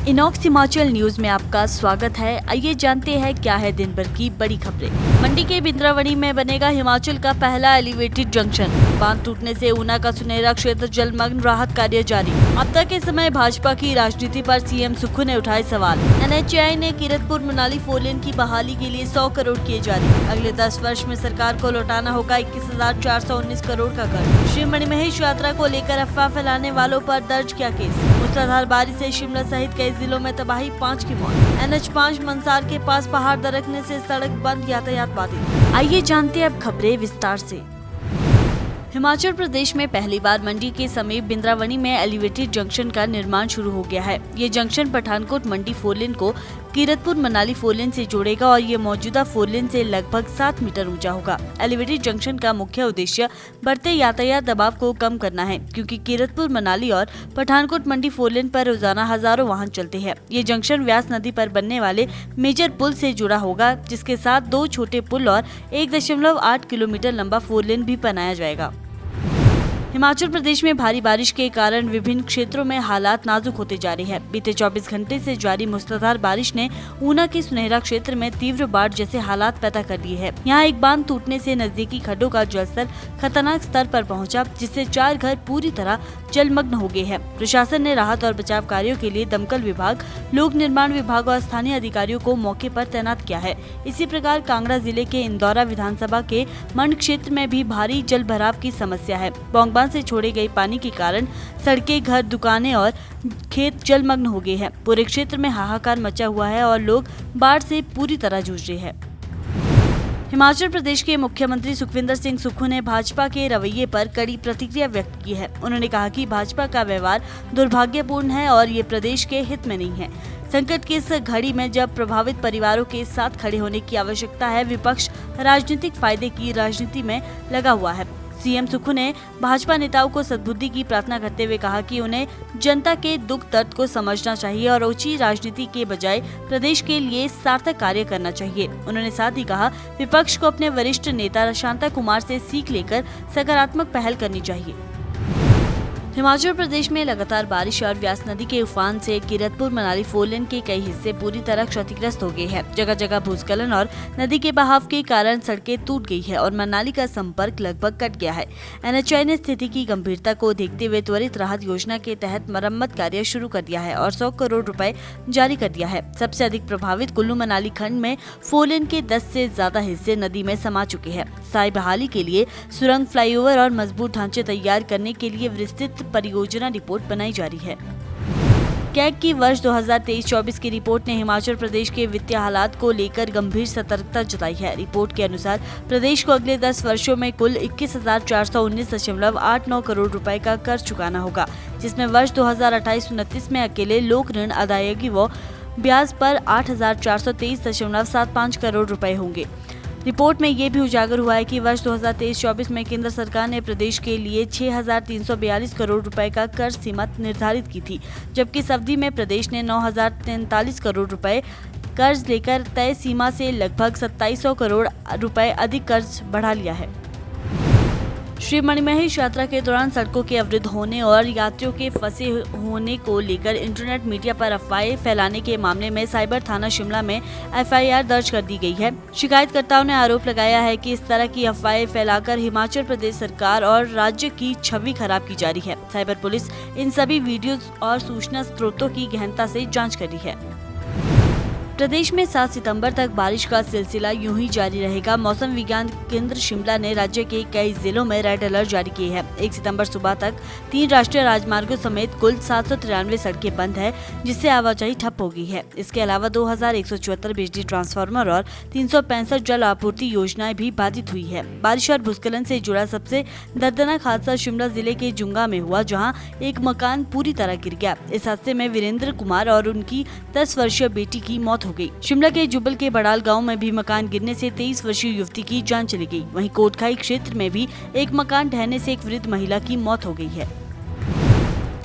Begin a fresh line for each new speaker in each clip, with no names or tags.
Inox Himachal news में आपका स्वागत है। आइए जानते हैं क्या है दिन भर की बड़ी खबरें। मंडी के बिंद्रावनी में बनेगा हिमाचल का पहला एलिवेटेड जंक्शन। बांध टूटने से ऊना का सुनहरा क्षेत्र जलमग्न, राहत कार्य जारी। आपदा के समय भाजपा की राजनीति पर सीएम सुक्खू ने उठाए सवाल। NHAI ने कीरतपुर मनाली 4 लेन की बहाली के लिए 100 करोड़ किए जारी। अगले 10 वर्ष में सरकार को लौटाना होगा 21,419 करोड़ का कर्ज। श्री मणिमहेश यात्रा को लेकर अफवाह फैलाने वालों पर दर्ज किया केस। मूसलाधार बारिश से शिमला सहित कई जिलों में तबाही, 5 की मौत। NH5 मंसार के पास पहाड़ दरकने से सड़क बंद, यातायात बाधित। आइए जानते हैं अब खबरें विस्तार से। हिमाचल प्रदेश में पहली बार मंडी के समीप बिंद्रावनी में एलिवेटेड जंक्शन का निर्माण शुरू हो गया है। ये जंक्शन पठानकोट मंडी 4 लेन को कीरतपुर मनाली 4 लेन से जोड़ेगा और ये मौजूदा 4 लेन से लगभग 7 मीटर ऊंचा होगा। एलिवेटेड जंक्शन का मुख्य उद्देश्य बढ़ते यातायात दबाव को कम करना है, क्योंकि कीरतपुर मनाली और पठानकोट मंडी 4 लेन पर रोजाना हजारों वाहन चलते हैं। ये जंक्शन व्यास नदी पर बनने वाले मेजर पुल से जुड़ा होगा, जिसके साथ 2 छोटे पुल और 1.8 किलोमीटर लंबा 4 लेन भी बनाया जाएगा। हिमाचल प्रदेश में भारी बारिश के कारण विभिन्न क्षेत्रों में हालात नाजुक होते जा रहे हैं। बीते 24 घंटे से जारी मूसलाधार बारिश ने ऊना के सुनहरा क्षेत्र में तीव्र बाढ़ जैसे हालात पैदा कर दिए हैं। यहाँ एक बांध टूटने से नजदीकी खड्डों का जलस्तर खतरनाक स्तर पर पहुंचा, जिससे 4 घर पूरी तरह जलमग्न हो गए हैं। प्रशासन ने राहत और बचाव कार्यों के लिए दमकल विभाग, लोक निर्माण विभाग और स्थानीय अधिकारियों को मौके पर तैनात किया है। इसी प्रकार कांगड़ा जिले के इंदौरा विधानसभा के मंड क्षेत्र में भी भारी जल भराव की समस्या है। बोंगबांध से छोड़े गए पानी के कारण सड़कें, घर, दुकानें और खेत जलमग्न हो गए हैं। पूरे क्षेत्र में हाहाकार मचा हुआ है और लोग बाढ़ से पूरी तरह जूझ रहे हैं। हिमाचल प्रदेश के मुख्यमंत्री सुखविंदर सिंह सुक्खू ने भाजपा के रवैये पर कड़ी प्रतिक्रिया व्यक्त की है। उन्होंने कहा कि भाजपा का व्यवहार दुर्भाग्यपूर्ण है और ये प्रदेश के हित में नहीं है। संकट की इस घड़ी में जब प्रभावित परिवारों के साथ खड़े होने की आवश्यकता है, विपक्ष राजनीतिक फायदे की राजनीति में लगा हुआ है। सीएम सुक्खू ने भाजपा नेताओं को सद्बुद्धि की प्रार्थना करते हुए कहा कि उन्हें जनता के दुख दर्द को समझना चाहिए और ओछी राजनीति के बजाय प्रदेश के लिए सार्थक कार्य करना चाहिए। उन्होंने साथ ही कहा, विपक्ष को अपने वरिष्ठ नेता शांता कुमार से सीख लेकर सकारात्मक पहल करनी चाहिए। हिमाचल प्रदेश में लगातार बारिश और व्यास नदी के उफान से कीरतपुर मनाली 4 लेन के कई हिस्से पूरी तरह क्षतिग्रस्त हो गए हैं। जगह जगह भूस्खलन और नदी के बहाव के कारण सड़कें टूट गई है और मनाली का संपर्क लगभग कट गया है। NHAI ने स्थिति की गंभीरता को देखते हुए त्वरित राहत योजना के तहत मरम्मत कार्य शुरू कर दिया है और 100 करोड़ रुपए जारी कर दिया है। सबसे अधिक प्रभावित कुल्लू मनाली खंड में 4 लेन के 10 से ज्यादा हिस्से नदी में समा चुके हैं। स्थायी बहाली के लिए सुरंग, फ्लाईओवर और मजबूत ढांचे तैयार करने के लिए विस्तृत परियोजना रिपोर्ट बनाई जा रही है। कैग की वर्ष 2023-24 की रिपोर्ट ने हिमाचल प्रदेश के वित्तीय हालात को लेकर गंभीर सतर्कता जताई है। रिपोर्ट के अनुसार प्रदेश को अगले 10 वर्षों में कुल 21,419.89 करोड़ रुपए का कर्ज चुकाना होगा, जिसमें वर्ष 2028-29 में अकेले लोक ऋण अदायगी व ब्याज पर 8,423.75 करोड़ रुपए होंगे। रिपोर्ट में ये भी उजागर हुआ है कि वर्ष 2023-24 में केंद्र सरकार ने प्रदेश के लिए 6,342 करोड़ रुपए का कर्ज सीमा निर्धारित की थी, जबकि इस अवधि में प्रदेश ने 9,043 करोड़ रुपए कर्ज लेकर तय सीमा से लगभग 2,700 करोड़ रुपए अधिक कर्ज बढ़ा लिया है। श्री मणिमहेश यात्रा के दौरान सड़कों के अवरुद्ध होने और यात्रियों के फंसे होने को लेकर इंटरनेट मीडिया पर अफवाहें फैलाने के मामले में साइबर थाना शिमला में FIR दर्ज कर दी गई है। शिकायतकर्ताओं ने आरोप लगाया है कि इस तरह की अफवाहें फैलाकर हिमाचल प्रदेश सरकार और राज्य की छवि खराब की जा रही है। साइबर पुलिस इन सभी वीडियो और सूचना स्रोतों की गहनता से जाँच कर रही है। प्रदेश में 7 सितंबर तक बारिश का सिलसिला यूं ही जारी रहेगा। मौसम विज्ञान केंद्र शिमला ने राज्य के कई जिलों में रेड अलर्ट जारी किए हैं। 1 सितंबर सुबह तक 3 राष्ट्रीय राजमार्गों समेत कुल 793 सड़कें बंद है, जिससे आवाजाही ठप हो गई है। इसके अलावा 2174 बिजली ट्रांसफार्मर और 365 जल आपूर्ति योजनाएं भी बाधित हुई है। बारिश और भूस्खलन से जुड़ा सबसे दर्दनाक हादसा शिमला जिले के जुंगा में हुआ, जहाँ एक मकान पूरी तरह गिर गया। इस हादसे में वीरेंद्र कुमार और उनकी 10 वर्षीय बेटी की मौत हो गई। शिमला के जुब्बल के बड़ाल गांव में भी मकान गिरने से 23 वर्षीय युवती की जान चली गई। वहीं कोटखाई क्षेत्र में भी एक मकान ढहने से एक वृद्ध महिला की मौत हो गई है।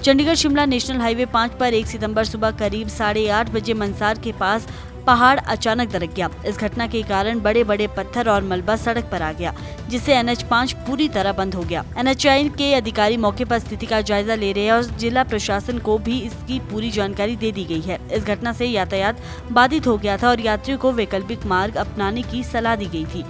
चंडीगढ़ शिमला नेशनल हाईवे 5 पर 1 सितंबर सुबह करीब 8:30 बजे मंसार के पास पहाड़ अचानक दरक गया। इस घटना के कारण बड़े बड़े पत्थर और मलबा सड़क पर आ गया, जिससे NH5 पूरी तरह बंद हो गया। NHAI के अधिकारी मौके पर स्थिति का जायजा ले रहे हैं और जिला प्रशासन को भी इसकी पूरी जानकारी दे दी गई है। इस घटना से यातायात बाधित हो गया था और यात्रियों को वैकल्पिक मार्ग अपनाने की सलाह दी गई थी।